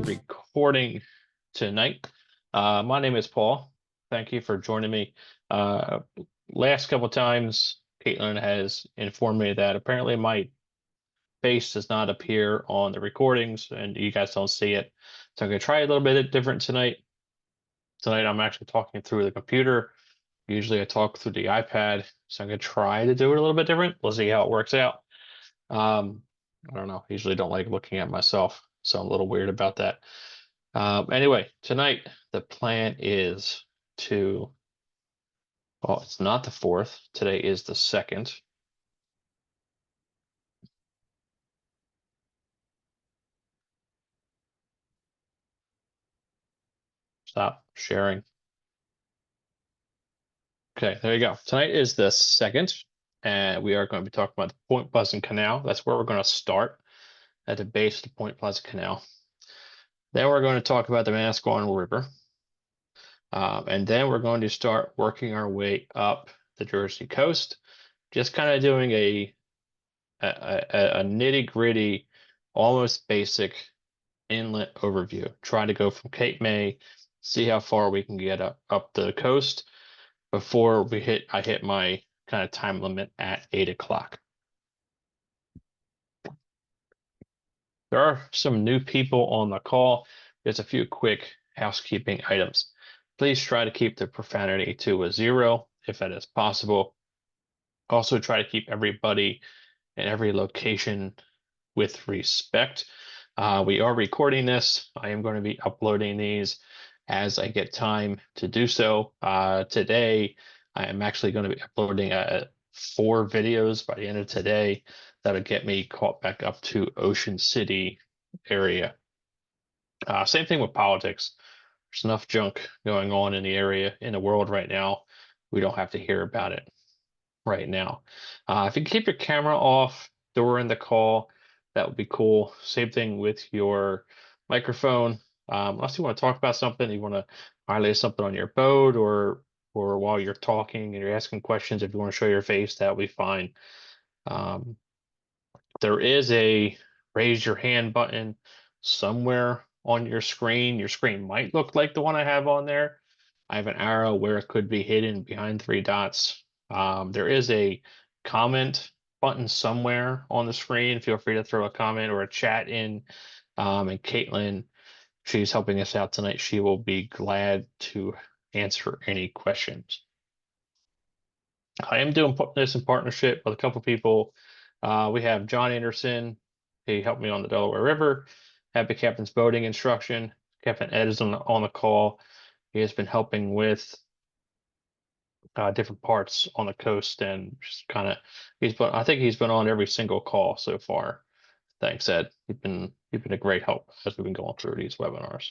be recording tonight. My name is Paul. Thank you for joining me. Uh, Last couple times, Caitlin has informed me that apparently my face does not appear on the recordings and you guys don't see it. So I'm going to try a little bit different tonight. Tonight, I'm actually talking through the computer. Usually I talk through the iPad, so I'm going to try to do it a little bit different. We'll see how it works out. Um, I don't know. I usually don't like looking at myself, so I'm a little weird about that. Anyway, tonight the plan is to, well, it's not the 4th. Today is the 2nd. Stop sharing. Okay, there you go. Tonight is the 2nd, and we are going to be talking about the Point Pleasant Canal. That's where we're going to start, at the base of the Point Pleasant Canal. Then we're going to talk about the Manasquan River. And then we're going to start working our way up the Jersey coast, just kind of doing a nitty-gritty, almost basic inlet overview. Trying to go from Cape May, see how far we can get up the coast before I hit my kind of time limit at 8 o'clock. There are some new people on the call. There's a few quick housekeeping items. Please try to keep the profanity to a 0 if that is possible. Also try to keep everybody in every location with respect. We are recording this. I am going to be uploading these as I get time to do so. Today, I am actually going to be uploading 4 videos by the end of today that'll get me caught back up to Ocean City area. Same thing with politics. There's enough junk going on in the area, in the world right now. We don't have to hear about it right now. If you can keep your camera off during the call, that would be cool. Same thing with your microphone. Unless you want to talk about something, you want to highlight something on your boat or while you're talking and you're asking questions, if you want to show your face, that would be fine. There is a raise your hand button somewhere on your screen. Your screen might look like the one I have on there. I have an arrow where it could be hidden behind 3 dots. There is a comment button somewhere on the screen. Feel free to throw a comment or a chat in. And Caitlin, she's helping us out tonight. She will be glad to answer any questions. I am doing this in partnership with a couple people. We have John Anderson. He helped me on the Delaware River. Happy Captain's boating instruction. Captain Ed is on the call. He has been helping with different parts on the coast and just kind of I think he's been on every single call so far. Thanks, Ed. You've been a great help as we've been going through these webinars.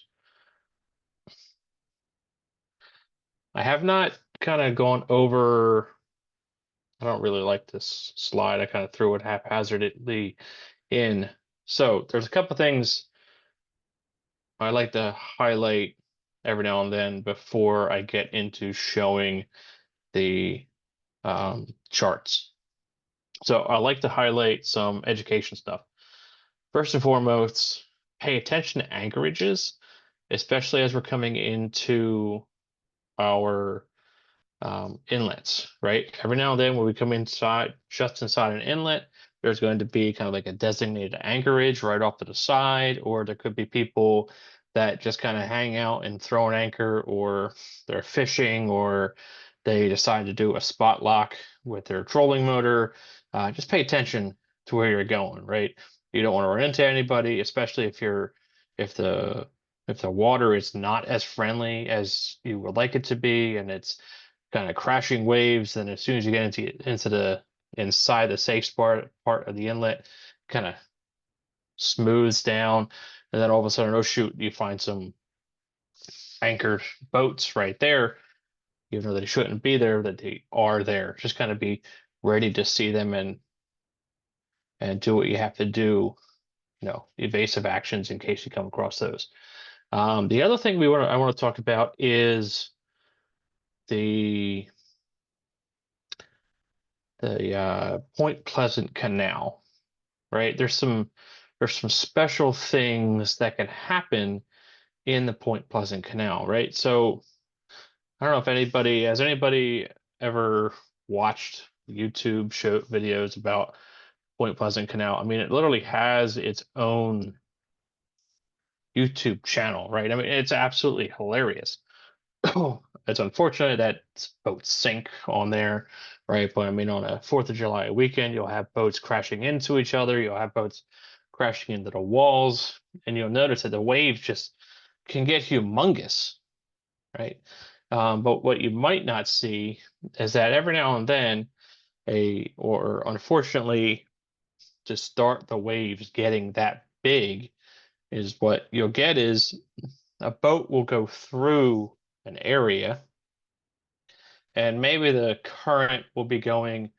I have not kind of gone over. I don't really like this slide. I kind of threw it haphazardly in. So there's a couple things I like to highlight every now and then before I get into showing the charts. So I like to highlight some education stuff. First and foremost, pay attention to anchorages, especially as we're coming into our inlets, right? Every now and then when we come inside, just inside an inlet, there's going to be kind of like a designated anchorage right off to the side, or there could be people that just kind of hang out and throw an anchor, or they're fishing, or they decide to do a spot lock with their trolling motor. Just pay attention to where you're going, right? You don't want to run into anybody, especially if the water is not as friendly as you would like it to be, and it's kind of crashing waves. Then as soon as you get into the inside the safe part of the inlet, kind of smooths down, and then all of a sudden, oh shoot, you find some anchored boats right there. Even though they shouldn't be there, that they are there. Just kind of be ready to see them and do what you have to do. Evasive actions in case you come across those. The other thing I want to talk about is the Point Pleasant Canal, right? There's some there's some special things that can happen in the Point Pleasant Canal, right? So I don't know if anybody has anybody ever watched YouTube show videos about Point Pleasant Canal. I mean, it literally has its own YouTube channel, right? I mean, it's absolutely hilarious. It's unfortunate that boats sink on there, right? But I mean, on a 4th of July weekend, you'll have boats crashing into each other. You'll have boats crashing into the walls, and you'll notice that the waves just can get humongous, right? But what you might not see is that every now and then, or unfortunately, to start the waves getting that big, is what you'll get is a boat will go through an area, and maybe the current will be going,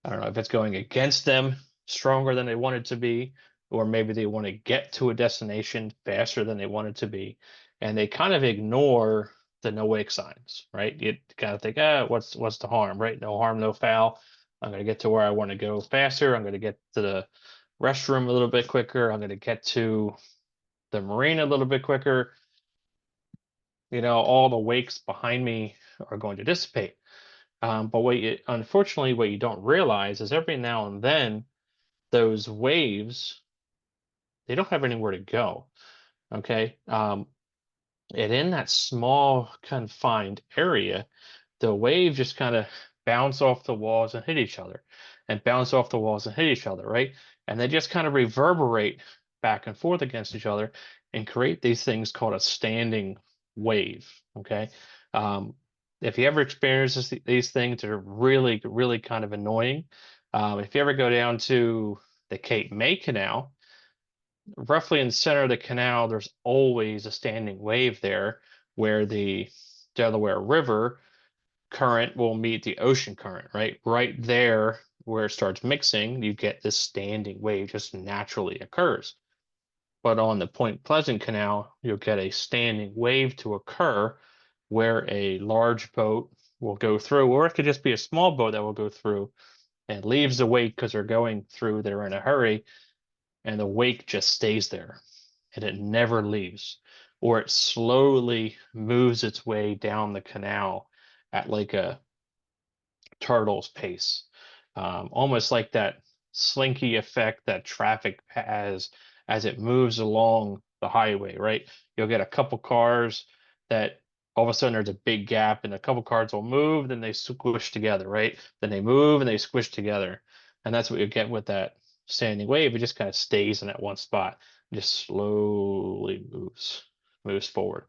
I don't know if it's going against them stronger than they want it to be, or maybe they want to get to a destination faster than they want it to be, and they kind of ignore the no wake signs, right? You kind of think, what's the harm, right? No harm, no foul. I'm going to get to where I want to go faster. I'm going to get to the restroom a little bit quicker. I'm going to get to the marina a little bit quicker. All the wakes behind me are going to dissipate. But unfortunately, what you don't realize is every now and then those waves, they don't have anywhere to go. Okay. And in that small confined area, the wave just kind of bounce off the walls and hit each other and bounce off the walls and hit each other, right? And they just kind of reverberate back and forth against each other and create these things called a standing wave. Okay. Um, if you ever experience these things, they're really, really kind of annoying. If you ever go down to the Cape May Canal, roughly in the center of the canal, there's always a standing wave there where the Delaware River current will meet the ocean current, right? Right there where it starts mixing, you get this standing wave just naturally occurs. But on the Point Pleasant Canal, you'll get a standing wave to occur where a large boat will go through, or it could just be a small boat that will go through and leaves the wake because they're going through, they're in a hurry, and the wake just stays there and it never leaves, or it slowly moves its way down the canal at like a turtle's pace, almost like that slinky effect that traffic has as it moves along the highway, right? You'll get a couple cars that all of a sudden there's a big gap and a couple cars will move, then they squish together, right? Then they move and they squish together. And that's what you get with that standing wave. It just kind of stays in that one spot, just slowly moves forward.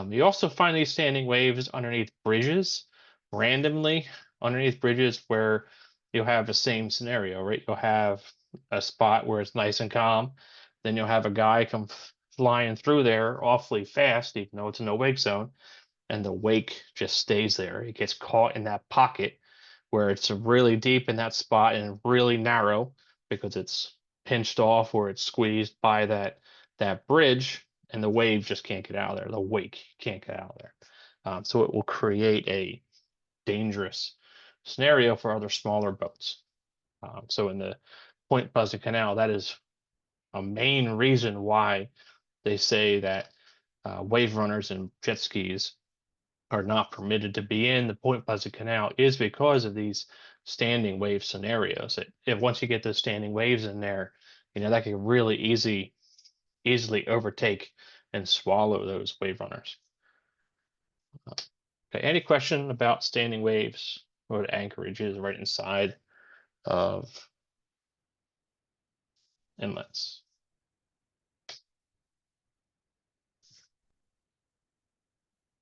You also find these standing waves underneath bridges randomly underneath bridges where you'll have the same scenario, right? You'll have a spot where it's nice and calm. Then you'll have a guy come flying through there awfully fast, even though it's in a wake zone, and the wake just stays there. It gets caught in that pocket where it's really deep in that spot and really narrow because it's pinched off or it's squeezed by that bridge, and the wave just can't get out of there. The wake can't get out of there. So it will create a dangerous scenario for other smaller boats. So in the Point Pleasant Canal, that is a main reason why they say that wave runners and jet skis are not permitted to be in the Point Pleasant Canal is because of these standing wave scenarios. If once you get those standing waves in there, that can really easily overtake and swallow those wave runners. Okay, any question about standing waves or anchorages right inside of inlets?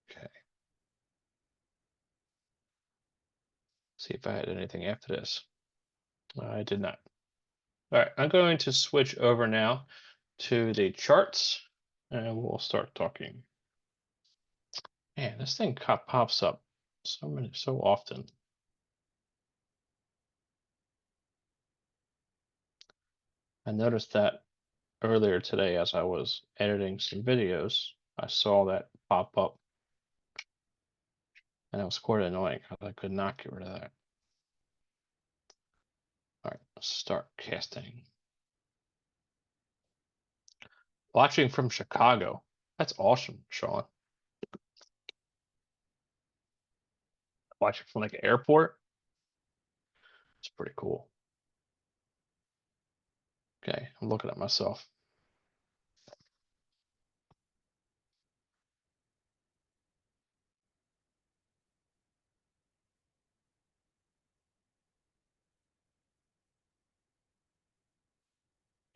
Okay, see if I had anything after this. I did not. All right, I'm going to switch over now to the charts and we'll start talking. Man, this thing pops up so often. I noticed that earlier today as I was editing some videos, I saw that pop up and it was quite annoying because I could not get rid of that. All right, let's start casting. Watching from Chicago. That's awesome, Sean. Watching from like an airport. It's pretty cool. Okay, I'm looking at myself.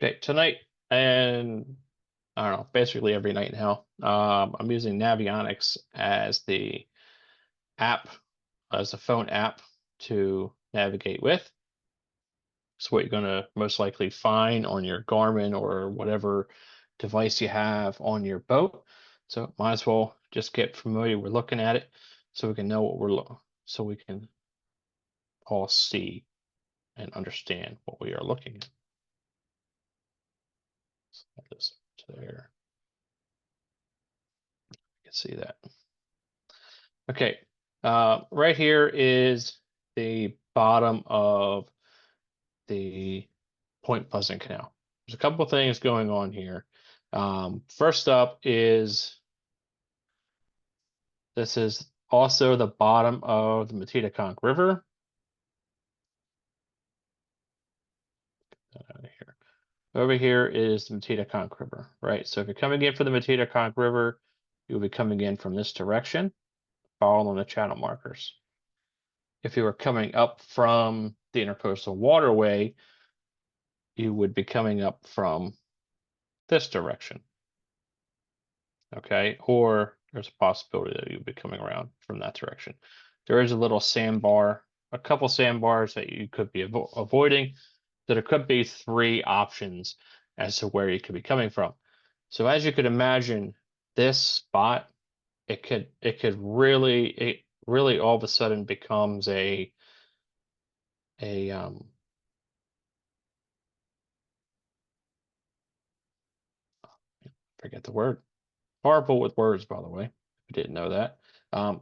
Okay, tonight and I don't know, basically every night now. I'm using Navionics as the app, as a phone app to navigate with. So what you're going to most likely find on your Garmin or whatever device you have on your boat. So might as well just get familiar with looking at it so we can know what so we can all see and understand what we are looking at. So this to there. You can see that. Okay. Right here is the bottom of the Point Pleasant Canal. There's a couple of things going on here. First up is this is also the bottom of the Matitaconk River. Here. Over here is the Matitaconk River, right? So if you're coming in for the Matitaconk River, you'll be coming in from this direction, following the channel markers. If you were coming up from the Intercoastal Waterway, you would be coming up from this direction. Okay, or there's a possibility that you'll be coming around from that direction. There is a little sandbar, a couple sandbars that you could be avoiding. So there could be three options as to where you could be coming from. So as you could imagine, this spot, it really all of a sudden becomes a forget the word. Horrible with words, by the way. If you didn't know that.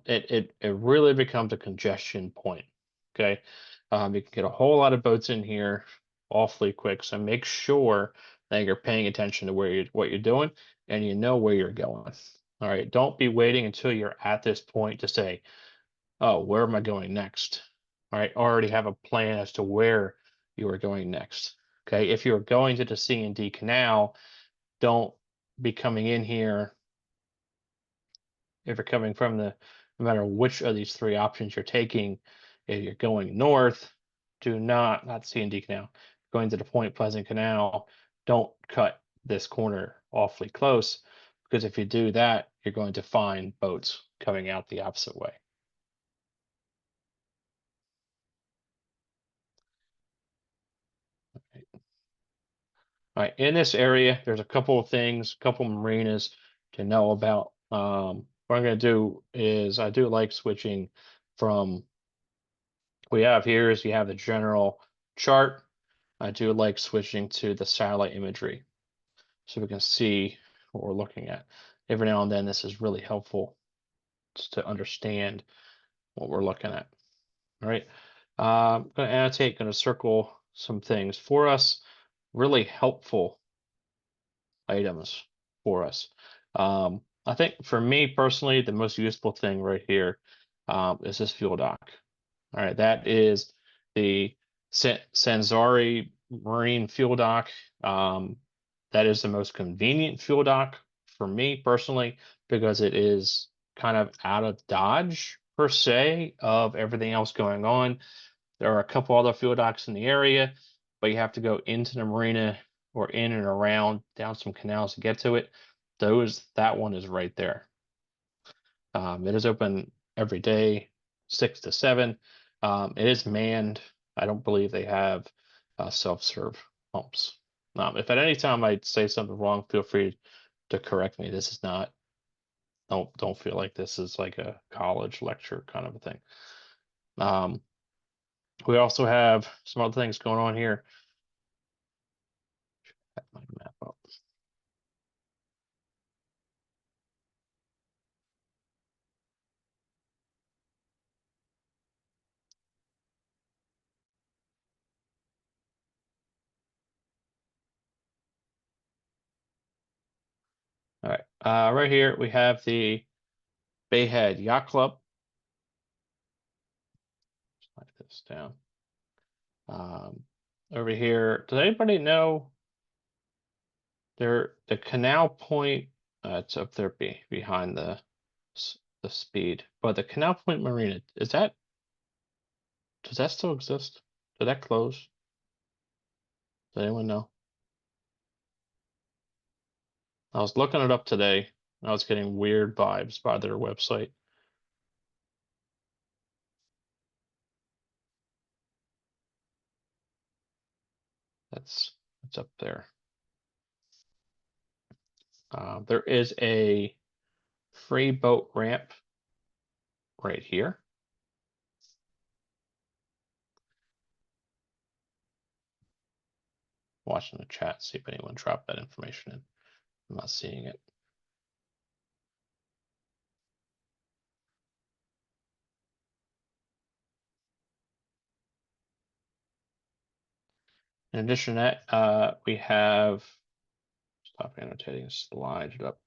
It really becomes a congestion point. Okay. You can get a whole lot of boats in here awfully quick. So make sure that you're paying attention to what you're doing and you know where you're going. All right. Don't be waiting until you're at this point to say, oh, where am I going next? All right. Already have a plan as to where you are going next. Okay. If you're going to the C&D Canal, don't be coming in here if you're coming from no matter which of these three options you're taking, if you're going north, do not C&D Canal, going to the Point Pleasant Canal, don't cut this corner awfully close, because if you do that, you're going to find boats coming out the opposite way. All right, in this area, there's a couple of things, a couple of marinas to know about. What I'm going to do is I do like switching from we have here is you have the general chart. I do like switching to the satellite imagery so we can see what we're looking at. Every now and then, this is really helpful just to understand what we're looking at. All right. I'm going to annotate, going to circle some things for us, really helpful items for us. I think for me personally, the most useful thing right here is this fuel dock. All right, that is the Sanzari Marine Fuel Dock. That is the most convenient fuel dock for me personally because it is kind of out of Dodge per se of everything else going on. There are a couple other fuel docks in the area, but you have to go into the marina or in and around down some canals to get to it. That one is right there. It is open every day, 6 to 7. It is manned. I don't believe they have self-serve pumps. If at any time I say something wrong, feel free to correct me. This is not. Don't feel like this is like a college lecture kind of a thing. Um, we also have some other things going on here. Check my map up. Right here we have the Bayhead Yacht Club. Slide this down. Over here, does anybody know the Canal Point? It's up there behind the speed, but the Canal Point Marina, does that still exist? Did that close? Does anyone know? I was looking it up today, and I was getting weird vibes by their website. That's up there. There is a free boat ramp right here. Watching the chat, see if anyone dropped that information in. I'm not seeing it. In addition to that, we have, stop annotating, slide it up.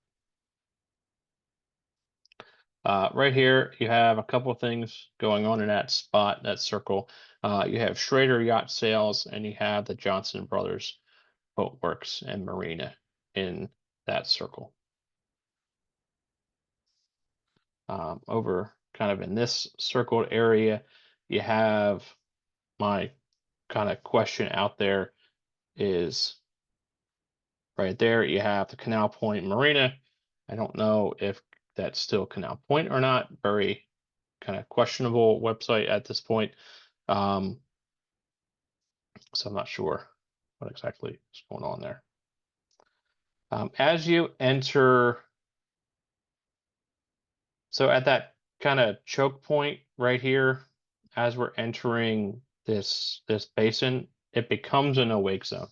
Right here, you have a couple of things going on in that spot, that circle. You have Schrader Yacht Sales, and you have the Johnson Brothers Boatworks and Marina in that circle. Over kind of in this circled area, you have my kind of question out there is right there. You have the Canal Point Marina. I don't know if that's still Canal Point or not. Very kind of questionable website at this point. So I'm not sure what exactly is going on there. As you enter, so at that kind of choke point right here, as we're entering this basin, it becomes a no wake zone.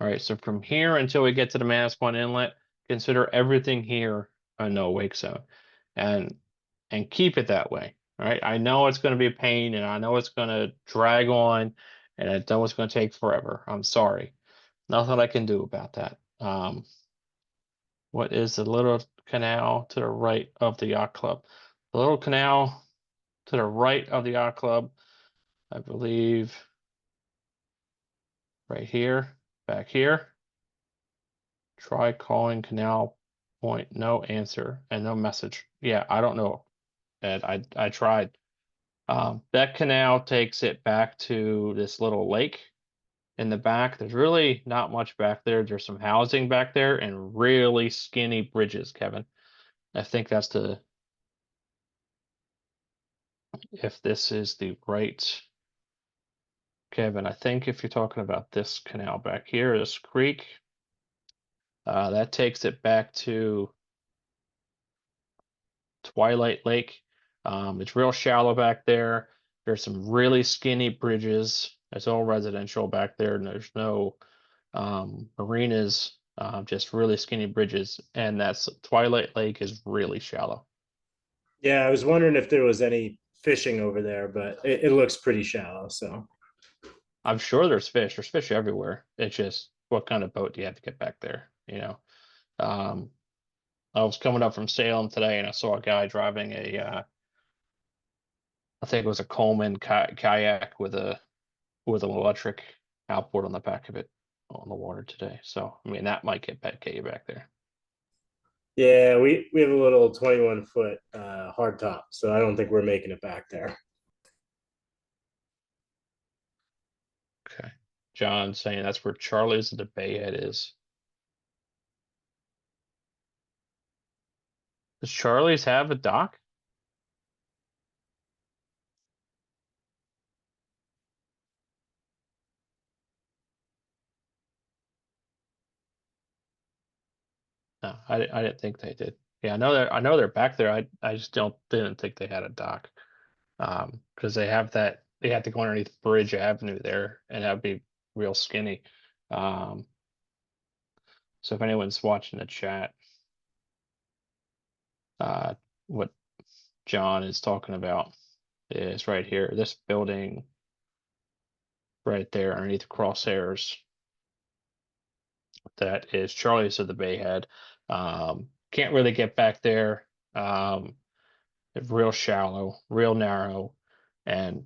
All right, so from here until we get to the Manasquan Inlet, consider everything here a no wake zone, and keep it that way. All right, I know it's going to be a pain, and I know it's going to drag on, and I know it's going to take forever. I'm sorry, nothing I can do about that. What is the little canal to the right of the yacht club? The little canal to the right of the yacht club, I believe, right here, back here. Try calling Canal Point, no answer and no message. Yeah, I don't know, Ed. I tried. That canal takes it back to this little lake in the back. There's really not much back there. There's some housing back there and really skinny bridges, Kevin. I think that's if this is the right, Kevin, I think if you're talking about this canal back here, this creek, that takes it back to Twilight Lake. It's real shallow back there. There's some really skinny bridges. It's all residential back there, and there's no marinas, just really skinny bridges. And that's Twilight Lake is really shallow. Yeah, I was wondering if there was any fishing over there, but it looks pretty shallow. So I'm sure there's fish. There's fish everywhere. It's just what kind of boat do you have to get back there? Um, I was coming up from Salem today, and I saw a guy driving I think it was a Coleman kayak with an electric outboard on the back of it on the water today. So I mean that might get you back there. yeah, we have a little 21-foot hard top, so I don't think we're making it back there. Okay. John saying that's where Charlie's at the Bayhead is. Does Charlie's have a dock? No, I didn't think they did. Yeah, I know they're back there. I just didn't think they had a dock. Because they have to go underneath Bridge Avenue there, and that'd be real skinny. Um, so if anyone's watching the chat, what John is talking about is right here, this building right there underneath crosshairs. That is Charlie's of the Bayhead. can't really get back there. It's real shallow, real narrow, and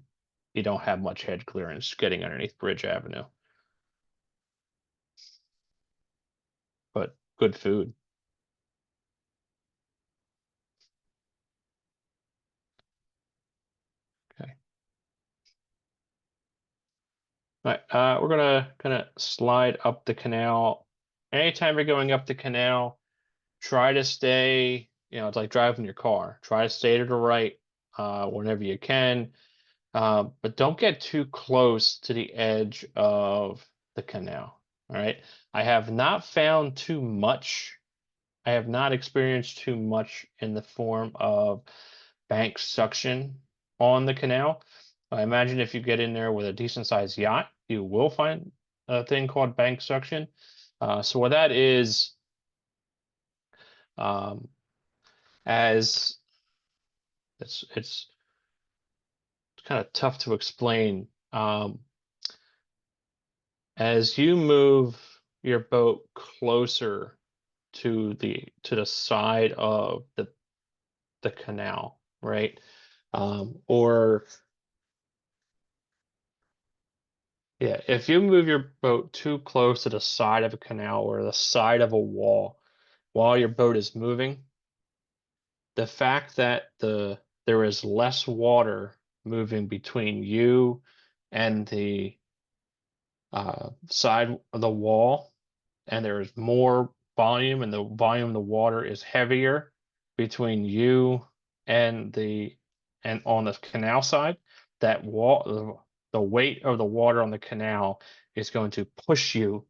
you don't have much head clearance getting underneath Bridge Avenue. But good food. Okay. All right, we're gonna kind of slide up the canal. Anytime you're going up the canal, try to stay, it's like driving your car. Try to stay to the right whenever you can. But don't get too close to the edge of the canal. All right. I have not found too much. I have not experienced too much in the form of bank suction on the canal. I imagine if you get in there with a decent sized yacht, you will find a thing called bank suction. So what that is, um, as it's kind of tough to explain. As you move your boat closer to the side of the canal, right? Or yeah, if you move your boat too close to the side of a canal or the side of a wall while your boat is moving, the fact that there is less water moving between you and the side of the wall, and there is more volume, and the volume of the water is heavier between you and on the canal side, that wall, the weight of the water on the canal is going to push you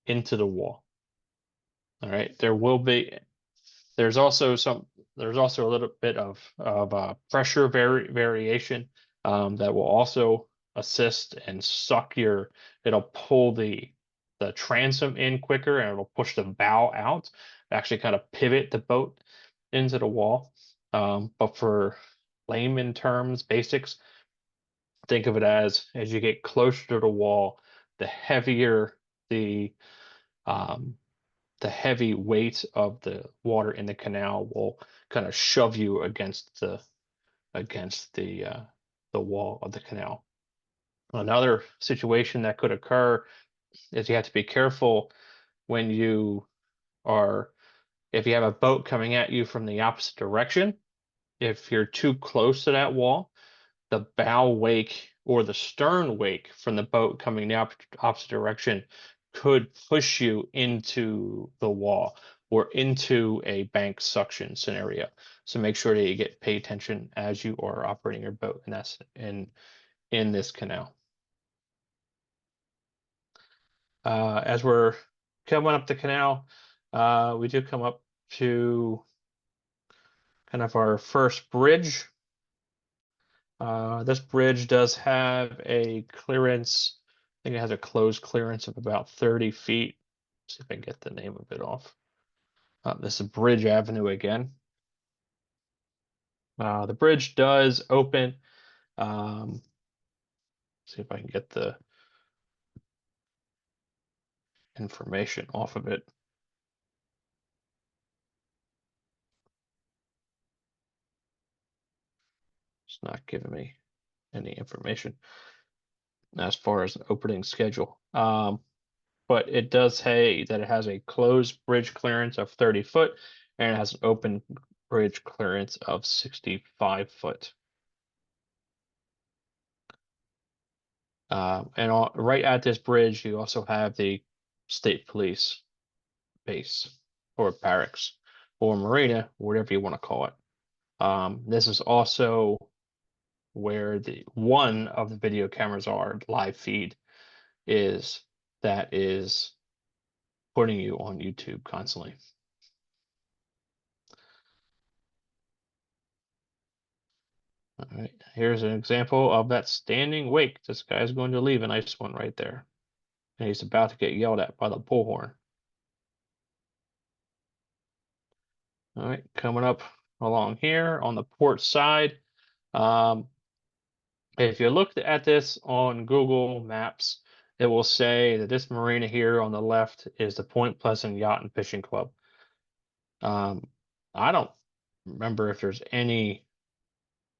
into the wall. All right, there's also a little bit of pressure variation that will also assist and suck it'll pull the transom in quicker, and it'll push the bow out, actually kind of pivot the boat into the wall. But for layman terms, basics, think of it as you get closer to the wall, the heavier the um, the heavy weight of the water in the canal will kind of shove you against the wall of the canal. Another situation that could occur is you have to be careful when you are if you have a boat coming at you from the opposite direction. If you're too close to that wall, the bow wake or the stern wake from the boat coming the opposite direction could push you into the wall or into a bank suction scenario. So make sure that you pay attention as you are operating your boat, and that's in this canal. As we're coming up the canal, we do come up to kind of our first bridge. This bridge does have a clearance. I think it has a closed clearance of about 30 feet. See if I can get the name of it off. This is Bridge Avenue again. The bridge does open. See if I can get the information off of it. It's not giving me any information as far as the opening schedule. But it does say that it has a closed bridge clearance of 30 foot, and it has an open bridge clearance of 65 foot. Right at this bridge, you also have the state police base or barracks or marina, whatever you want to call it. This is also where the one of the video cameras are live feed is that is putting you on YouTube constantly. All right, here's an example of that standing wake. This guy's going to leave a nice one right there. And he's about to get yelled at by the bullhorn. All right, coming up along here on the port side. If you look at this on Google Maps, it will say that this marina here on the left is the Point Pleasant Yacht and Fishing Club. Um, I don't remember if there's any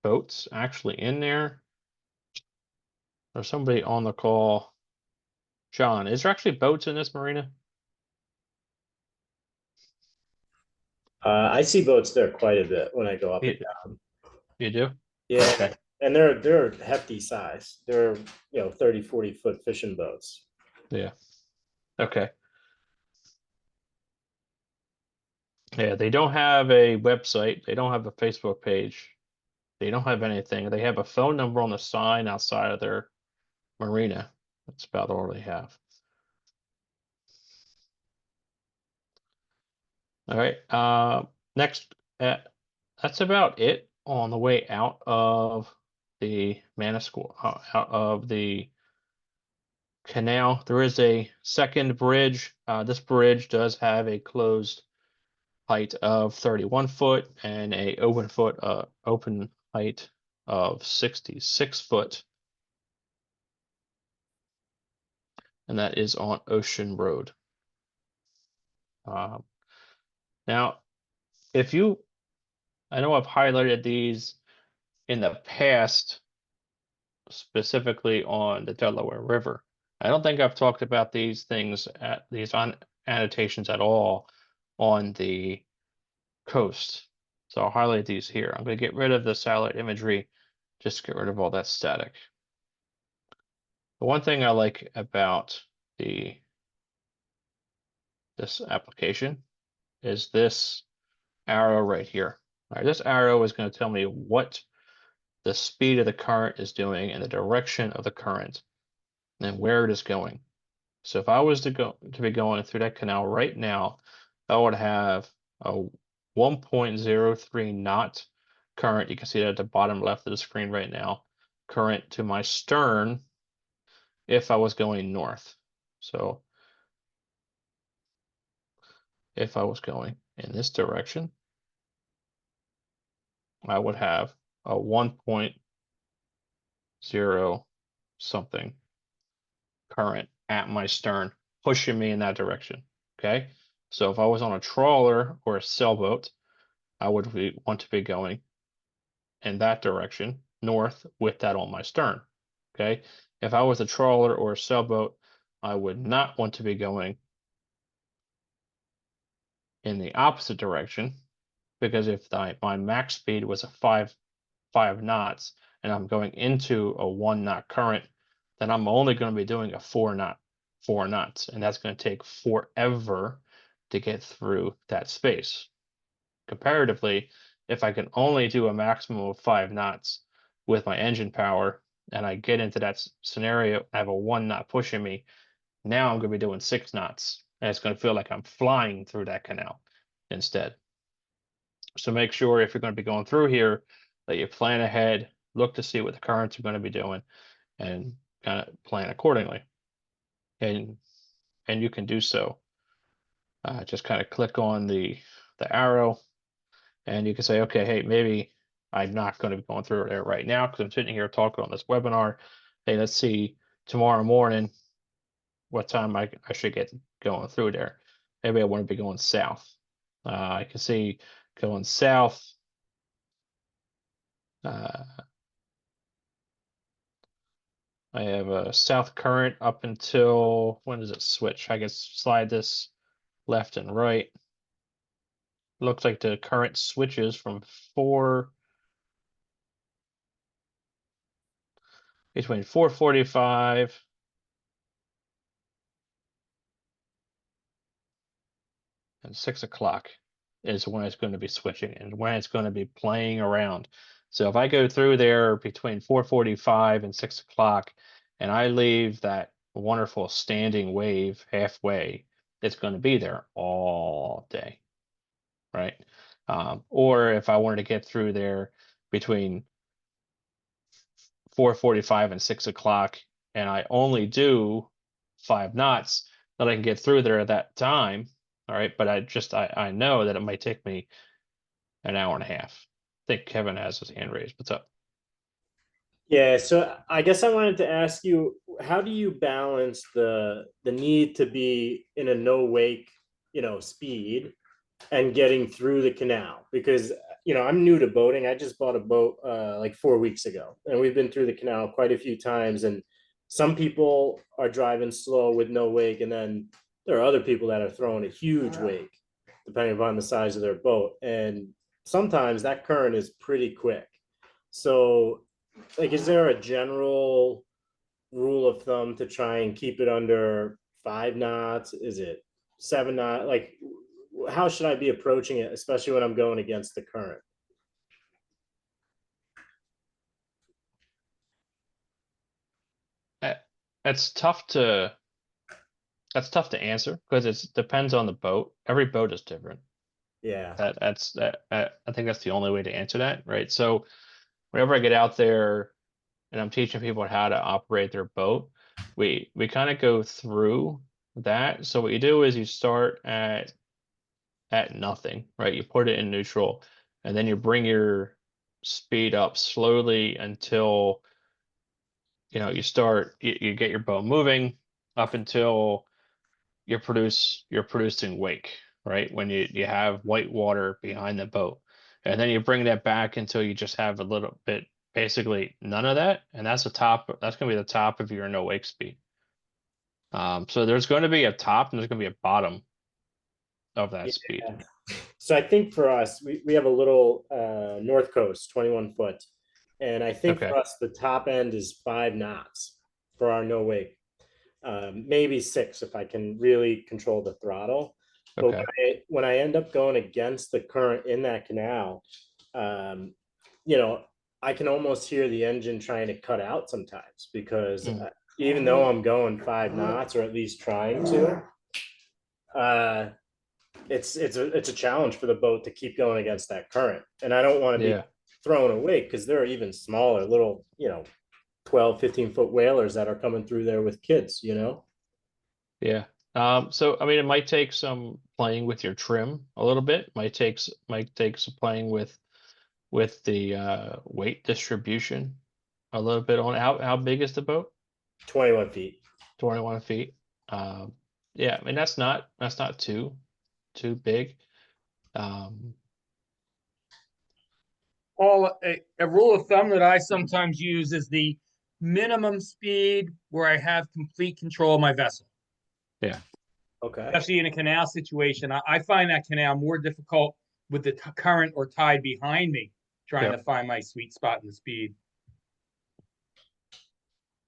boats actually in there. There's somebody on the call. John, is there actually boats in this marina? I see boats there quite a bit when I go up and You, down. you do? Yeah, Okay. and they're hefty size. They're 30, 40 foot fishing boats. Yeah. Okay. Yeah, they don't have a website. They don't have a Facebook page. They don't have anything. They have a phone number on the sign outside of their marina. That's about all they have. All right. Next, that's about it on the way out of the Manasquan, out of the canal. There is a second bridge. This bridge does have a closed height of 31 foot and a open height of 66 foot, and that is on Ocean Road. Um, now, if you, I know I've highlighted these in the past, specifically on the Delaware River. I don't think I've talked about these things at these on annotations at all on the coast. So I'll highlight these here. I'm going to get rid of the satellite imagery, just get rid of all that static. The one thing I like about the this application is this arrow right here. All right, this arrow is going to tell me what the speed of the current is doing and the direction of the current and where it is going. So if I was to be going through that canal right now, I would have a 1.03 knot current. You can see that at the bottom left of the screen right now. Current to my stern if I was going north. So if I was going in this direction, I would have a 1.0 something current at my stern, pushing me in that direction. Okay. So if I was on a trawler or a sailboat, I would want to be going in that direction, north, with that on my stern. Okay. If I was a trawler or a sailboat, I would not want to be going in the opposite direction because if my max speed was a five knots and I'm going into a 1 knot current, then I'm only going to be doing a 4 knots, and that's going to take forever to get through that space. Comparatively, if I can only do a maximum of 5 knots with my engine power and I get into that scenario, I have a 1 knot pushing me. Now I'm going to be doing 6 knots, and it's going to feel like I'm flying through that canal instead. So make sure if you're going to be going through here that you plan ahead, look to see what the currents are going to be doing, and kind of plan accordingly. And you can do so. Just kind of click on the arrow, and you can say, okay, hey, maybe I'm not going to be going through there right now because I'm sitting here talking on this webinar. Hey, let's see tomorrow morning what time I should get going through there. Maybe I want to be going south. I can see going south. Uh, I have a south current up until when does it switch? I can slide this left and right. Looks like the current switches from 4 between 4:45 and 6 o'clock is when it's going to be switching and when it's going to be playing around. So if I go through there between 4:45 and 6 o'clock and I leave that wonderful standing wave halfway, it's going to be there all day, right? Or if I wanted to get through there between 4:45 and 6 o'clock and I only do 5 knots, that I can get through there at that time. All right, but I know that it might take me an hour and a half. I think Kevin has his hand raised. What's up? Yeah, so I guess I wanted to ask you, how do you balance the need to be in a no wake, speed, and getting through the canal because I'm new to boating. I just bought a boat like 4 weeks ago, and we've been through the canal quite a few times. And some people are driving slow with no wake, and then there are other people that are throwing a huge wake, depending upon the size of their boat. And sometimes that current is pretty quick. So, like, is there a general rule of thumb to try and keep it under 5 knots? Is it 7 knot? Like, how should I be approaching it, especially when I'm going against the current? Uh, It's tough to that's tough to answer because it depends on the boat. Every boat is different. Yeah. I think that's the only way to answer that, right? So whenever I get out there and I'm teaching people how to operate their boat, we kind of go through that. So what you do is you start at nothing, right? You put it in neutral, and then you bring your speed up slowly until you get your boat moving up until you're producing wake, right? When you have white water behind the boat. And then you bring that back until you just have a little bit, basically none of that. And that's gonna be the top of your no wake speed. So there's going to be a top and there's going to be a bottom of that Yeah. speed. So I think for us, we have a little North Coast 21 foot. And I think Okay. for us, the top end is 5 knots for our no wake. Maybe six if I can really control the throttle. But Okay. when I end up going against the current in that canal, um, you know, I can almost hear the engine trying to cut out sometimes because Mm, even though I'm going 5 knots or at least trying to, uh, it's a challenge for the boat to keep going against that current. And I don't want to be yeah. thrown away because there are even smaller little, 12, 15-foot whalers that are coming through there with kids. Yeah. So I mean, it might take some playing with your trim a little bit. Might take some playing with the weight distribution a little bit on it. How big is the boat? 21 feet. 21 feet. Um, yeah, I mean that's not too big. Um, Paul, a rule of thumb that I sometimes use is the minimum speed where I have complete control of my vessel. yeah, Okay. Especially in a canal situation, I find that canal more difficult with the current or tide behind me, trying yeah, to find my sweet spot in the speed.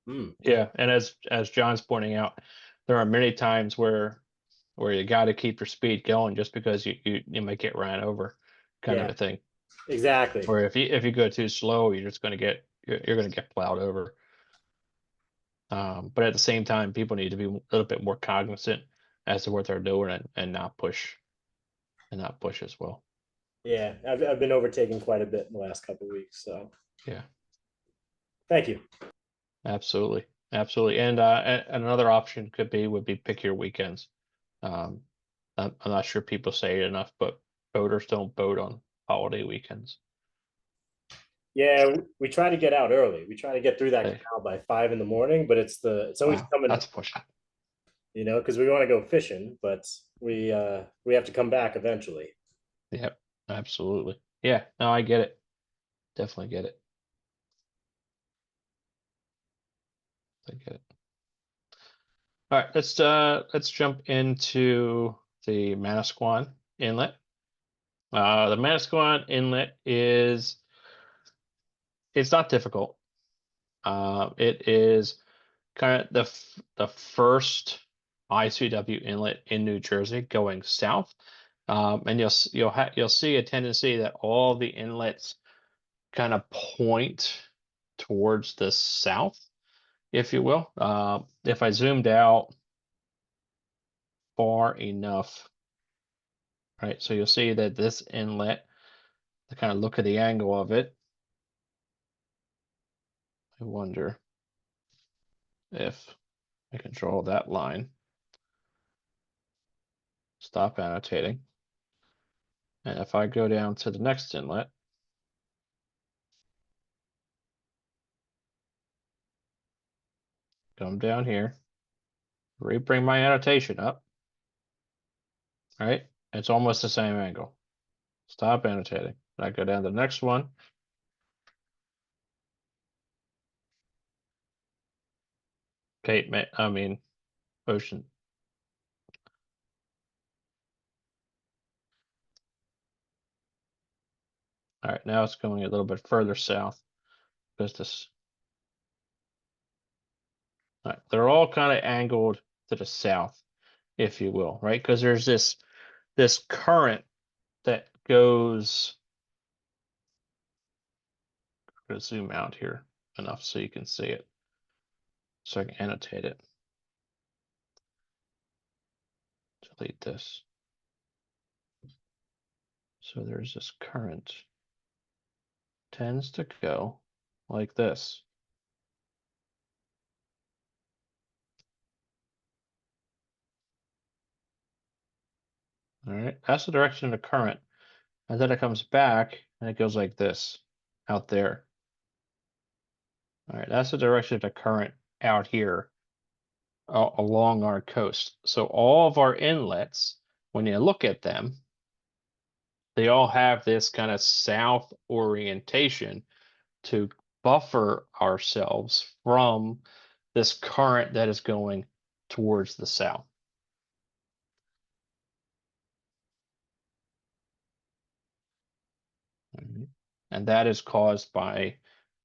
Hmm. yeah. And as John's pointing out, there are many times where you got to keep your speed going just because you might get ran over, kind of Yeah, a thing. exactly. Or if you go too slow, you're gonna get plowed over. But at the same time, people need to be a little bit more cognizant as to what they're doing and not push as well. Yeah, I've been overtaking quite a bit in the last couple of weeks. So Yeah, thank you. absolutely, absolutely. And another option would be pick your weekends. Um, I'm not sure people say it enough, but boaters don't boat on holiday weekends. Yeah, we try to get out early. We try to get through that Hey, canal by 5 in the morning, but it's always wow, coming, that's a push. because we want to go fishing, but we have to come back eventually. Yep, absolutely. Yeah, no, I get it. Definitely get it. I get it. All right, let's jump into the Manasquan Inlet. The Manasquan Inlet is it's not difficult. It is kind of the first ICW inlet in New Jersey going south. And you'll see a tendency that all the inlets kind of point towards the south, if you will. If I zoomed out far enough, right? So you'll see that this inlet, to kind of look at the angle of it, I wonder if I can draw that line, stop annotating. And if I go down to the next inlet, come down here, bring my annotation up, right? It's almost the same angle. Stop annotating. I go down to the next one. I mean, ocean. All right, now it's going a little bit further south. Because this, all right, they're all kind of angled to the south, if you will, right? Because there's this current that goes. I'm gonna zoom out here enough so you can see it, so I can annotate it. Delete this. So there's this current tends to go like this. All right, that's the direction of the current. And then it comes back and it goes like this out there. All right, that's the direction of the current out here along our coast. So all of our inlets, when you look at them, they all have this kind of south orientation to buffer ourselves from this current that is going towards the south. And that is caused by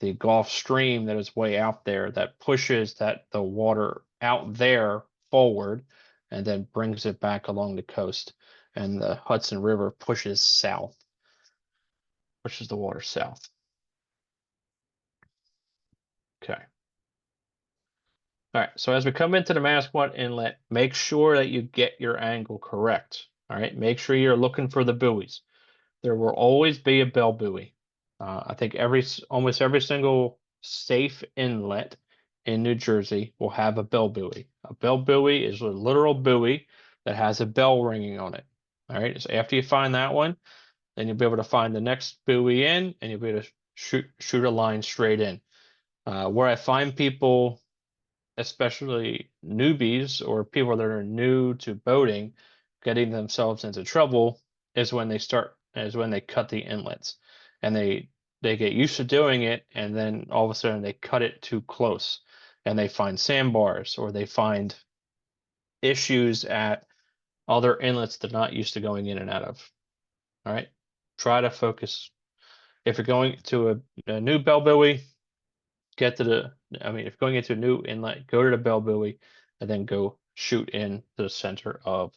the Gulf Stream that is way out there that pushes the water out there forward and then brings it back along the coast. And the Hudson River pushes south, pushes the water south. Okay. All right, so as we come into the Manasquan Inlet, make sure that you get your angle correct. All right, make sure you're looking for the buoys. There will always be a bell buoy. I think almost every single safe inlet in New Jersey will have a bell buoy. A bell buoy is a literal buoy that has a bell ringing on it. All right, so after you find that one, then you'll be able to find the next buoy in, and you'll be able to shoot a line straight in. Where I find people, especially newbies or people that are new to boating, getting themselves into trouble is when they cut the inlets, and they get used to doing it, and then all of a sudden they cut it too close, and they find sandbars or they find issues at other inlets they're not used to going in and out of. All right, try to focus. If you're going to a new bell buoy, get to the, I mean, if going into a new inlet, go to the bell buoy and then go shoot in to the center of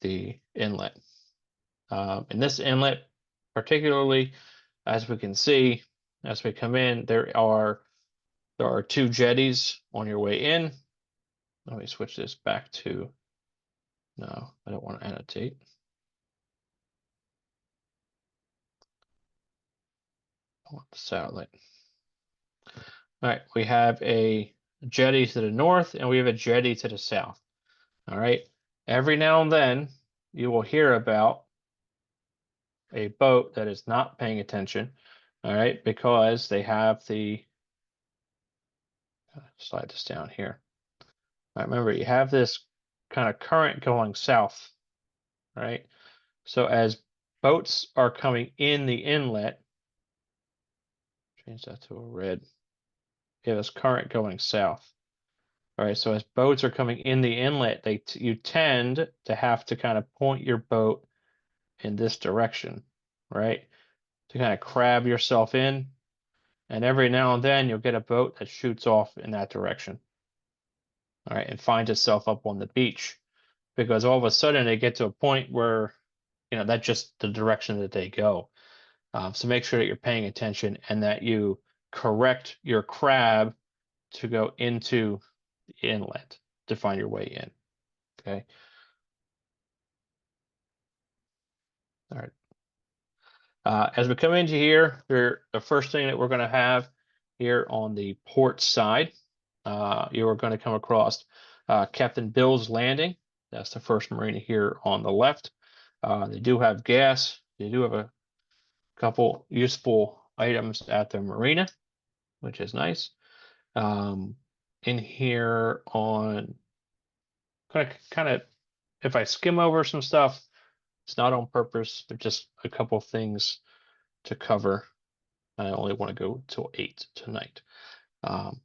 the inlet. In this inlet, particularly, as we can see, as we come in, there are two jetties on your way in. Let me switch this back to, no, I don't want to annotate. I want the satellite. All right, we have a jetty to the north and we have a jetty to the south. All right, every now and then you will hear about a boat that is not paying attention, all right, because they have slide this down here. All right, remember, you have this kind of current going south, right? So as boats are coming in the inlet, change that to a red. You have this current going south. All right, so as boats are coming in the inlet, you tend to have to kind of point your boat in this direction, right? To kind of crab yourself in. And every now and then you'll get a boat that shoots off in that direction. All right, and finds itself up on the beach because all of a sudden they get to a point where, that's just the direction that they go. So make sure that you're paying attention and that you correct your crab to go into the inlet to find your way in. Okay. All right. As we come into here, the first thing that we're going to have here on the port side, you are going to come across Captain Bill's Landing. That's the first marina here on the left. They do have gas. They do have a couple useful items at the marina, which is nice. In here on kind of, if I skim over some stuff, It's not on purpose. They're just a couple things to cover. I only want to go till 8 tonight. The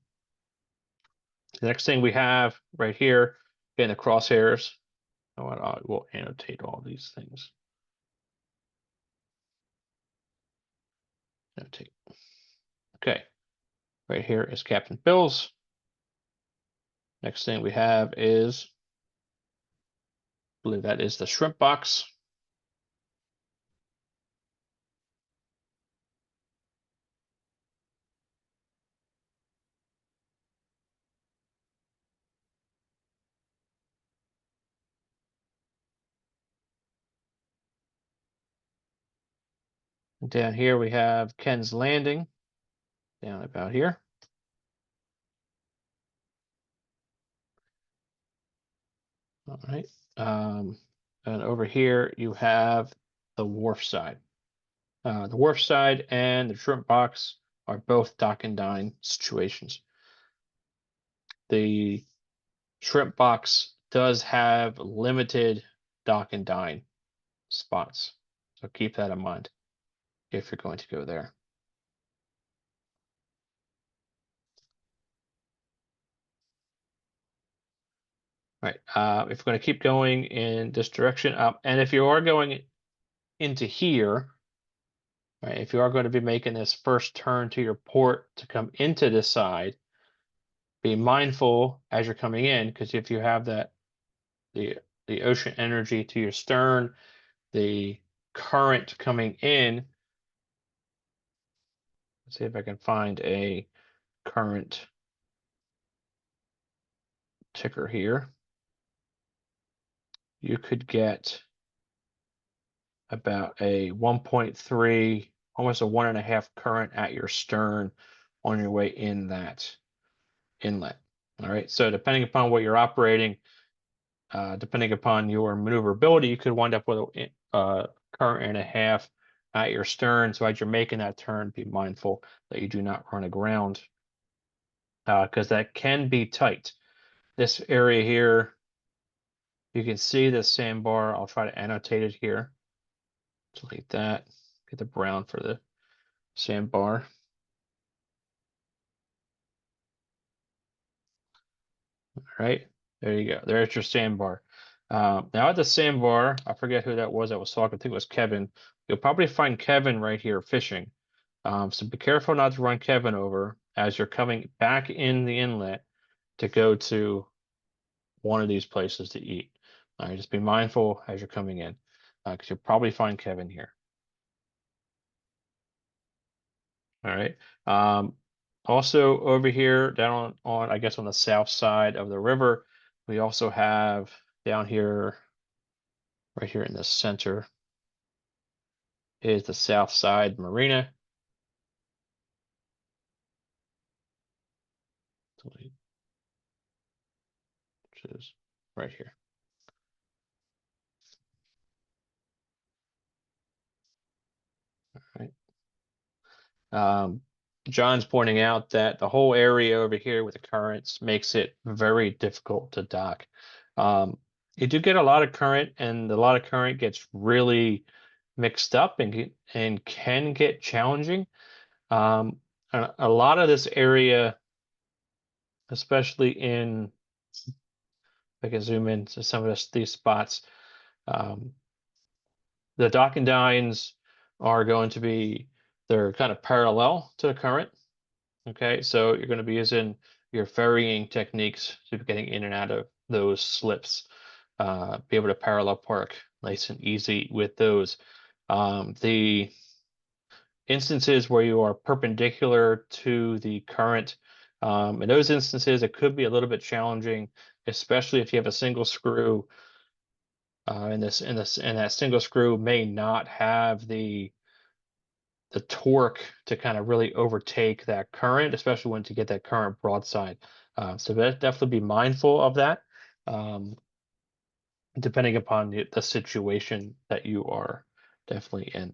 next thing we have right here in the crosshairs. I will annotate all these things. Annotate. Okay, right here is Captain Bill's. Next thing we have is, I believe that is the shrimp box. And down here we have Ken's Landing, down about here. All right. And over here you have the wharf side. The wharf side and the shrimp box are both dock and dine situations. The shrimp box does have limited dock and dine spots. So keep that in mind if you're going to go there. All right, if we're going to keep going in this direction up, and if you are going into here, right, if you are going to be making this first turn to your port to come into this side, be mindful as you're coming in, because if you have that the ocean energy to your stern, the current coming in. Let's see if I can find a current ticker here. You could get about a 1.3, almost a 1.5 current at your stern on your way in that inlet. All right, so depending upon what you're operating, depending upon your maneuverability, you could wind up with a current and a half at your stern. So as you're making that turn, be mindful that you do not run aground, because that can be tight. This area here, you can see the sandbar. I'll try to annotate it here. Delete that. Get the brown for the sandbar. All right, there you go. There's your sandbar. Now at the sandbar, I forget who that was talking. I think it was Kevin. You'll probably find Kevin right here fishing. So be careful not to run Kevin over as you're coming back in the inlet to go to one of these places to eat. All right, just be mindful as you're coming in, because you'll probably find Kevin here. All right. Also over here down on I guess on the south side of the river, we also have down here, right here in the center, is the south side marina. Which is right here. All right. John's pointing out that the whole area over here with the currents makes it very difficult to dock. You do get a lot of current, and a lot of current gets really mixed up and can get challenging. A lot of this area, especially in, if I can zoom in to some of these spots, the dock and dines are going to be, they're kind of parallel to the current. Okay, so you're going to be using your ferrying techniques to be getting in and out of those slips. Be able to parallel park nice and easy with those. The instances where you are perpendicular to the current, in those instances, it could be a little bit challenging, especially if you have a single screw. And that single screw may not have the torque to kind of really overtake that current, especially when to get that current broadside. So definitely be mindful of that, depending upon the situation that you are definitely in.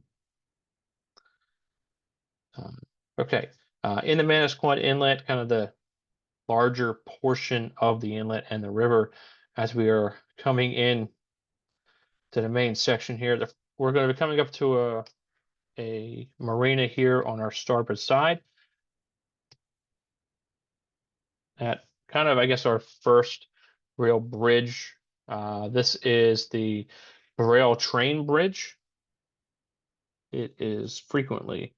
Okay, in the Manasquan Inlet, kind of the larger portion of the inlet and the river, as we are coming in to the main section here. We're going to be coming up to a marina here on our starboard side. At kind of, I guess, our first real bridge. This is the rail train bridge. It is frequently,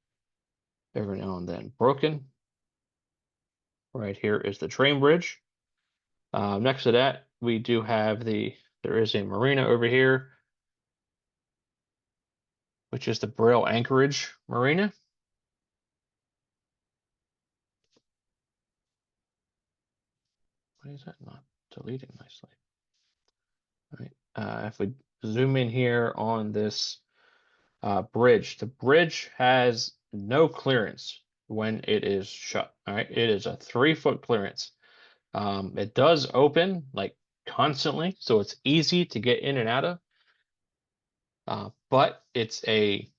every now and then, broken. Right here is the train bridge. Next to that, we do have there is a marina over here, which is the Braille Anchorage Marina. Why is that not deleting nicely? All right. If we zoom in here on this bridge, the bridge has no clearance when it is shut. All right, it is a 3-foot clearance. It does open like constantly, so it's easy to get in and out of. But it's a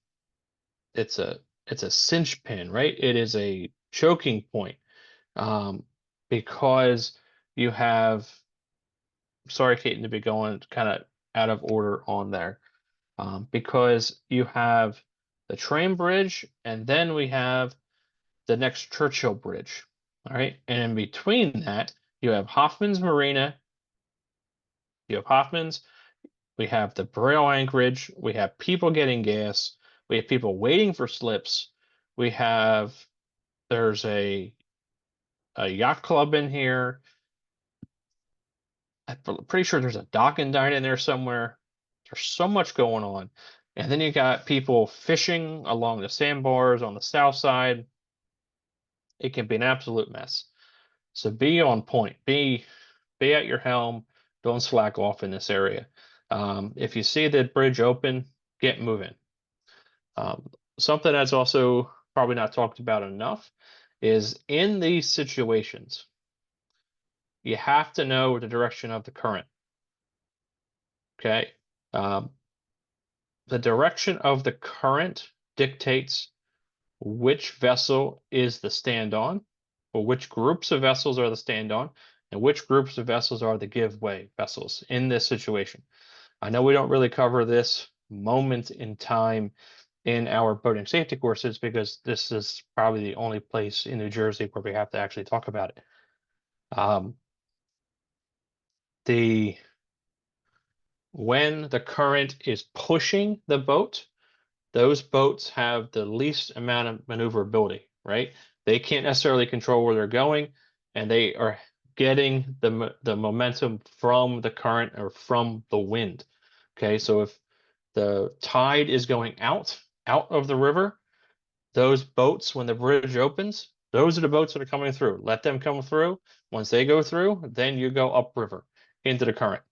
cinch pin, right? It is a choking point, because you have. Sorry, Kate, to be going kind of out of order on there, because you have the train bridge, and then we have the next Churchill Bridge. All right, and in between that, you have Hoffman's Marina. You have Hoffman's. We have the Braille Anchorage. We have people getting gas. We have people waiting for slips. There's a yacht club in here. I'm pretty sure there's a dock and dine in there somewhere. There's so much going on. And then you got people fishing along the sandbars on the south side. It can be an absolute mess. So be on point. Be at your helm. Don't slack off in this area. If you see the bridge open, get moving. Something that's also probably not talked about enough is in these situations, you have to know the direction of the current. Okay. The direction of the current dictates which vessel is the stand on, or which groups of vessels are the stand on, and which groups of vessels are the give way vessels in this situation. I know we don't really cover this moment in time in our boating safety courses because this is probably the only place in New Jersey where we have to actually talk about it. When the current is pushing the boat, those boats have the least amount of maneuverability, right? They can't necessarily control where they're going, and they are getting the momentum from the current or from the wind. Okay, so if the tide is going out of the river, those boats, when the bridge opens, those are the boats that are coming through. Let them come through. Once they go through, then you go upriver into the current.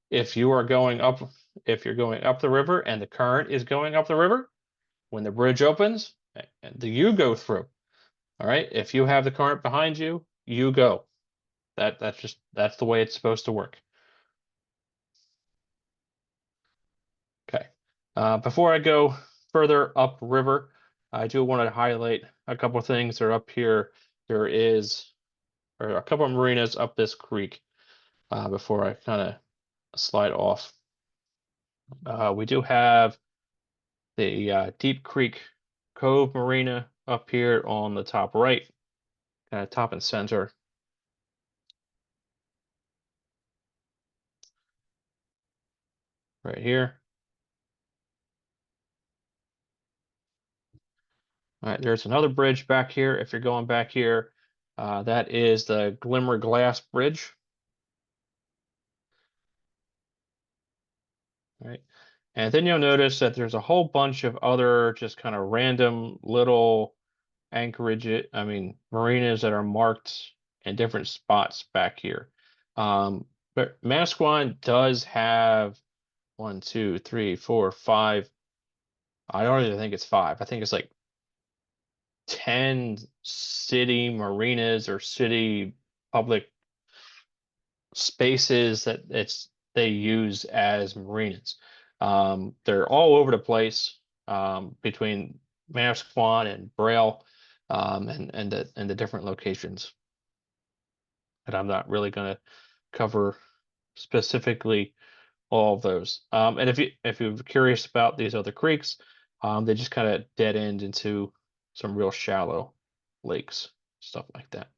If you're going up the river and the current is going up the river, when the bridge opens, you go through. All right. If you have the current behind you, you go. That's the way it's supposed to work. Okay. Before I go further up river, I do want to highlight a couple of things that are up here. There are a couple of marinas up this creek, before I kind of slide off. We do have the Deep Creek Cove Marina up here on the top right, kind of top and center. Right here. All right, there's another bridge back here. If you're going back here, that is the Glimmer Glass Bridge. All right, and then you'll notice that there's a whole bunch of other just kind of random little marinas that are marked in different spots back here. But Manasquan does have 1, 2, 3, 4, 5. I don't even think it's 5. I think it's like 10 city marinas or city public spaces that they use as marinas. They're all over the place, between Manasquan and Braille, and the different locations. And I'm not really going to cover specifically all of those. And if you're curious about these other creeks, they just kind of dead end into some real shallow lakes, stuff like that.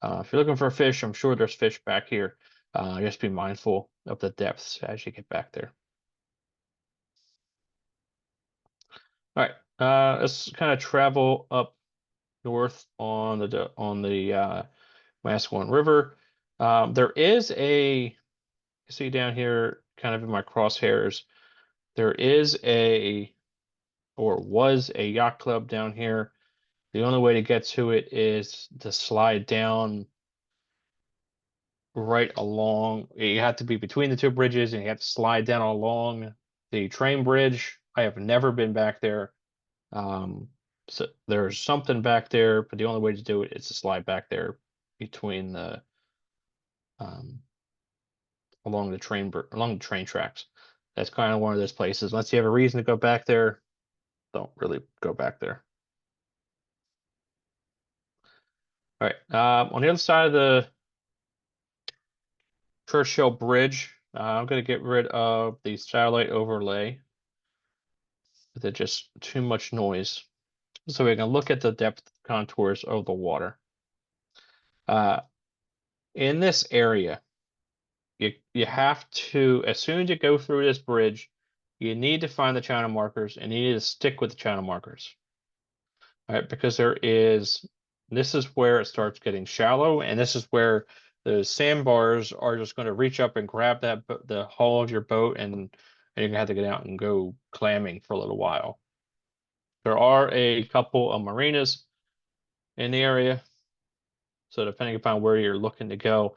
If you're looking for fish, I'm sure there's fish back here. Just be mindful of the depths as you get back there. All right, let's kind of travel up north on the Manasquan River. There is you see down here, kind of in my crosshairs, there is or was a yacht club down here. The only way to get to it is to slide down right along. You have to be between the two bridges, and you have to slide down along the train bridge. I have never been back there. So there's something back there, but the only way to do it is to slide back there between the um, along the train tracks. That's kind of one of those places. Unless you have a reason to go back there, don't really go back there. All right. On the other side of the Churchill Bridge, I'm going to get rid of the satellite overlay. They're just too much noise. So we can look at the depth contours of the water. In this area, you have to, as soon as you go through this bridge, you need to find the channel markers and you need to stick with the channel markers. All right, because this is where it starts getting shallow, and this is where the sandbars are just going to reach up and grab the hull of your boat, and you're gonna have to get out and go clamming for a little while. There are a couple of marinas in the area, so depending upon where you're looking to go,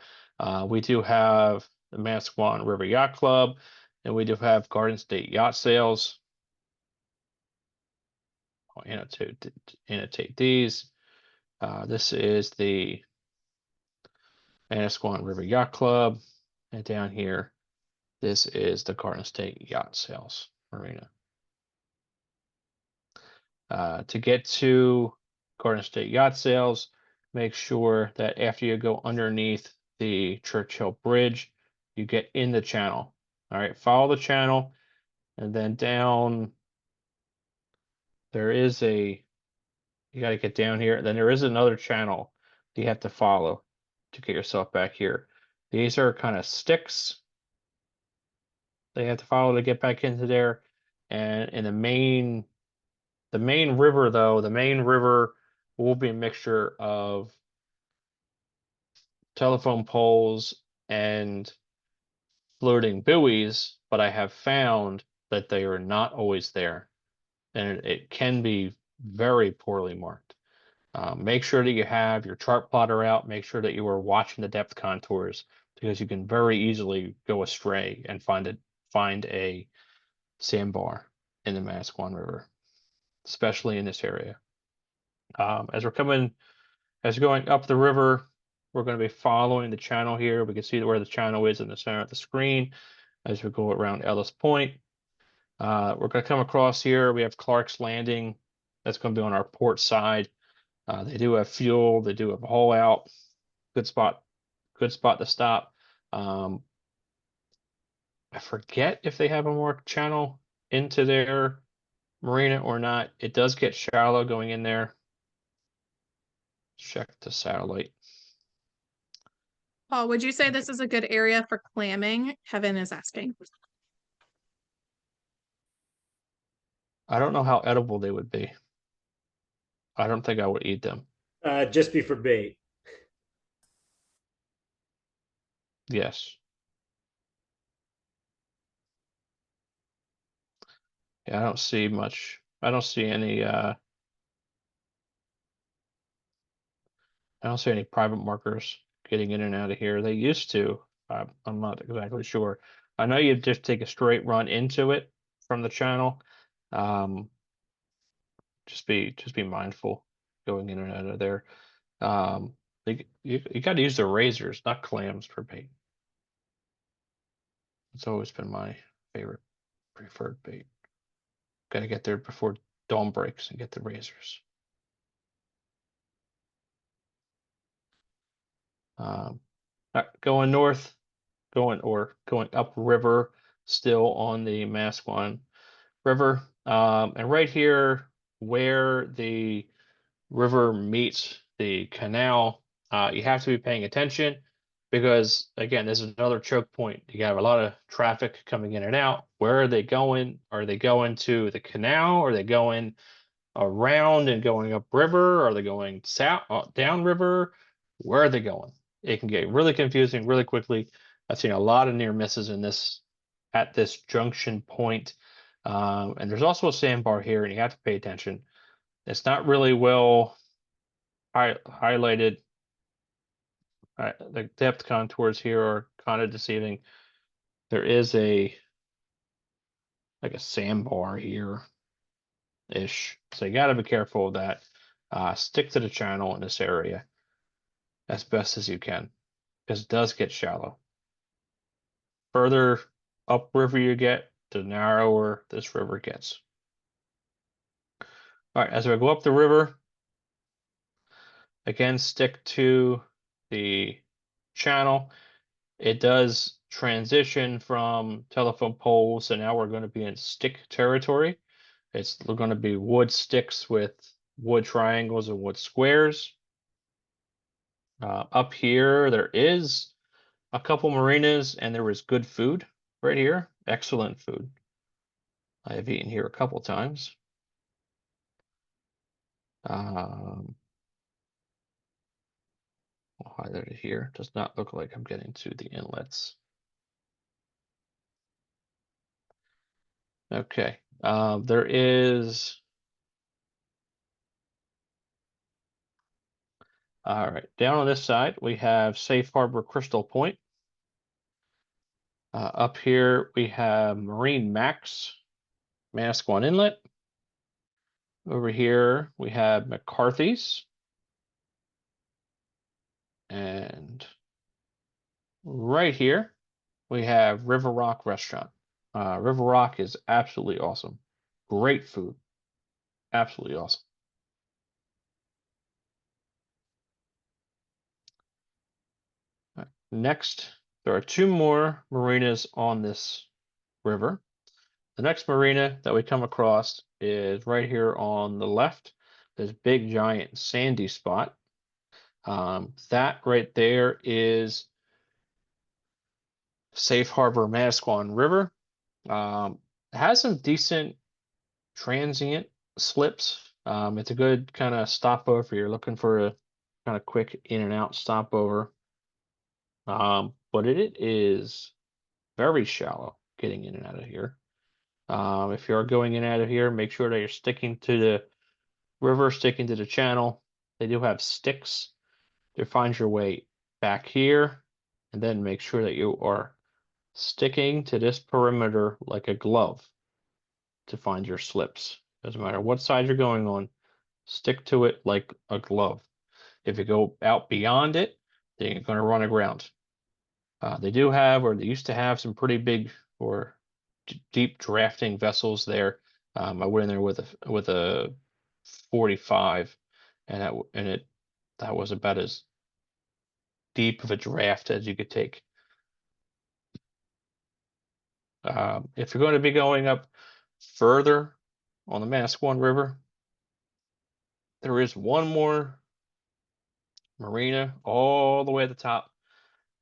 we do have the Manasquan River Yacht Club, and we do have Garden State Yacht Sales. I'll annotate these. This is the Manasquan River Yacht Club, and down here, this is the Garden State Yacht Sales Marina. To get to Garden State Yacht Sales, make sure that after you go underneath the Churchill Bridge, you get in the channel. All right, follow the channel, and then down, you got to get down here. Then there is another channel that you have to follow to get yourself back here. These are kind of sticks they have to follow to get back into there. And in the main river, though, the main river will be a mixture of telephone poles and floating buoys, but I have found that they are not always there, and it can be very poorly marked. Make sure that you have your chart plotter out. Make sure that you are watching the depth contours, because you can very easily go astray and find a sandbar in the Manasquan River, especially in this area. As we're going up the river, we're going to be following the channel here. We can see where the channel is in the center of the screen as we go around Ellis Point. We're going to come across here. We have Clark's Landing. That's going to be on our port side. They do have fuel. They do have a haul out. Good spot to stop. I forget if they have a more channel into their marina or not. It does get shallow going in there. Check the satellite. Paul, would you say this is a good area for clamming? Kevin is asking. I don't know how edible they would be. I don't think I would eat them. Just be for bait. Yes. Yeah, I don't see much. I don't see any private markers getting in and out of here. They used to. I'm not exactly sure. I know you just take a straight run into it from the channel. Just be mindful going in and out of there. You got to use the razors, not clams, for bait. It's always been my preferred bait. Got to get there before dawn breaks and get the razors. Going north, going upriver. still on the Manasquan River. And right here where the river meets the canal, you have to be paying attention because, again, this is another choke point. You have a lot of traffic coming in and out. Where are they going? Are they going to the canal? Are they going around and going upriver? Are they going south, downriver? Where are they going? It can get really confusing really quickly. I've seen a lot of near misses in this at this junction point. And there's also a sandbar here, and you have to pay attention. It's not really well highlighted. The depth contours here are kind of deceiving. There is like a sandbar here ish, so you got to be careful of that. Stick to the channel in this area as best as you can, because it does get shallow. Further upriver you get, the narrower this river gets. All right, as we go up the river, again, stick to the channel. It does transition from telephone poles, so now we're going to be in stick territory. It's going to be wood sticks with wood triangles and wood squares. Up here, there is a couple marinas, and there is good food right here. Excellent food. I have eaten here a couple times. I'll highlight it here. Does not look like I'm getting to the inlets. Okay. There is. All right. Down on this side, we have Safe Harbor Crystal Point. Up here, we have Marine Max, Manasquan Inlet. Over here, we have McCarthy's. And right here, we have River Rock Restaurant. River Rock is absolutely awesome. Great food. Absolutely awesome. Right. Next, there are two more marinas on this river. The next marina that we come across is right here on the left. This big giant sandy spot. That right there is Safe Harbor Manasquan River. Has some decent transient slips. It's a good kind of stopover if you're looking for a kind of quick in and out stopover. But it is very shallow getting in and out of here. If you are going in and out of here, make sure that you're sticking to the river, sticking to the channel. They do have sticks to find your way back here, and then make sure that you are sticking to this perimeter like a glove to find your slips. Doesn't matter what side you're going on, stick to it like a glove. If you go out beyond it, then you're going to run aground. They do have, or they used to have, some pretty big or deep drafting vessels there. I went in there with a 45, and that was about as deep of a draft as you could take. If you're going to be going up further on the Manasquan River, there is one more marina all the way at the top,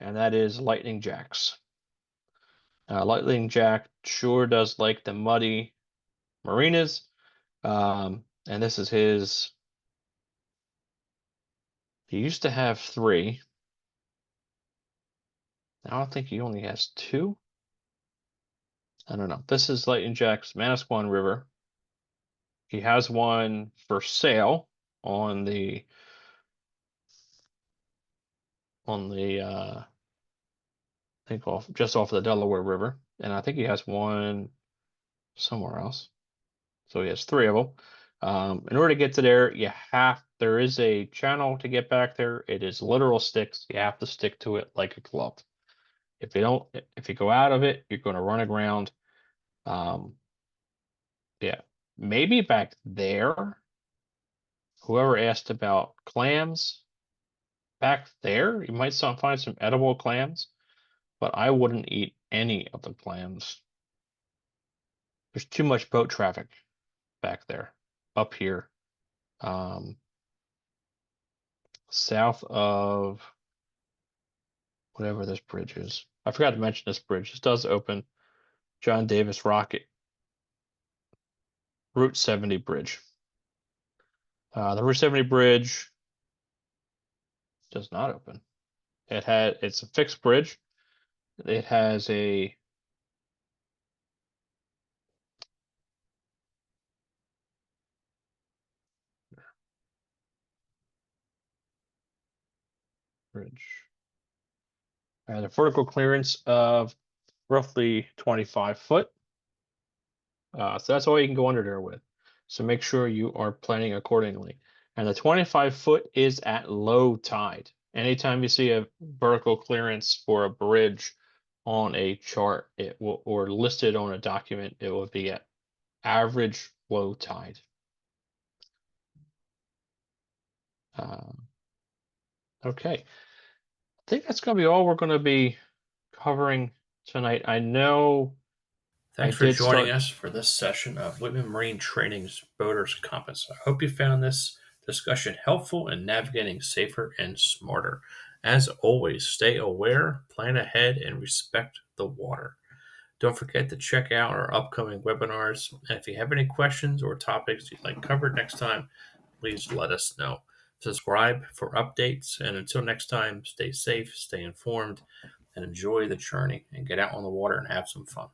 and that is Lightning Jack's. Lightning Jack sure does like the muddy marinas, and this is his. He used to have 3. Now I think he only has 2. I don't know. This is Lightning Jack's Manasquan River. He has one for sale on the I think just off the Delaware River, and I think he has one somewhere else. So he has 3 of them. In order to get to there, there is a channel to get back there. It is literal sticks. You have to stick to it like a glove. If you go out of it, you're going to run aground. Yeah, maybe back there. Whoever asked about clams, back there, you might find some edible clams, but I wouldn't eat any of the clams there's too much boat traffic back there, up here, south of whatever this bridge is. I forgot to mention this bridge. This does open. John Davis Rocket, Route 70 bridge. The Route 70 bridge does not open. It's a fixed bridge. It has a bridge. And a vertical clearance of roughly 25 foot. So that's all you can go under there with. So make sure you are planning accordingly. And the 25 foot is at low tide. Anytime you see a vertical clearance for a bridge on a chart, it will, or listed on a document, it will be at average low tide. Okay, I think that's going to be all we're going to be covering tonight. I know. Thanks for joining us for this session of Whitman Marine Training's Boater's Compass. I hope you found this discussion helpful in navigating safer and smarter. As always, stay aware, plan ahead, and respect the water. Don't forget to check out our upcoming webinars. And if you have any questions or topics you'd like covered next time, please let us know. Subscribe for updates. And until next time, stay safe, stay informed, and enjoy the journey. And get out on the water and have some fun.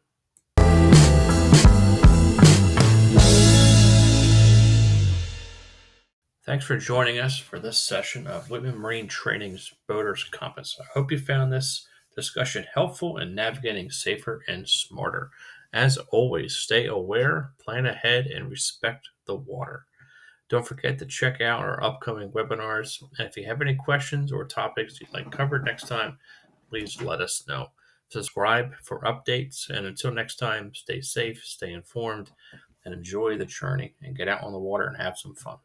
Thanks for joining us for this session of Whitman Marine Training's Boater's Compass. I hope you found this discussion helpful in navigating safer and smarter. As always, stay aware, plan ahead, and respect the water. Don't forget to check out our upcoming webinars. And if you have any questions or topics you'd like covered next time, please let us know. Subscribe for updates. And until next time, stay safe, stay informed, and enjoy the journey. And get out on the water and have some fun.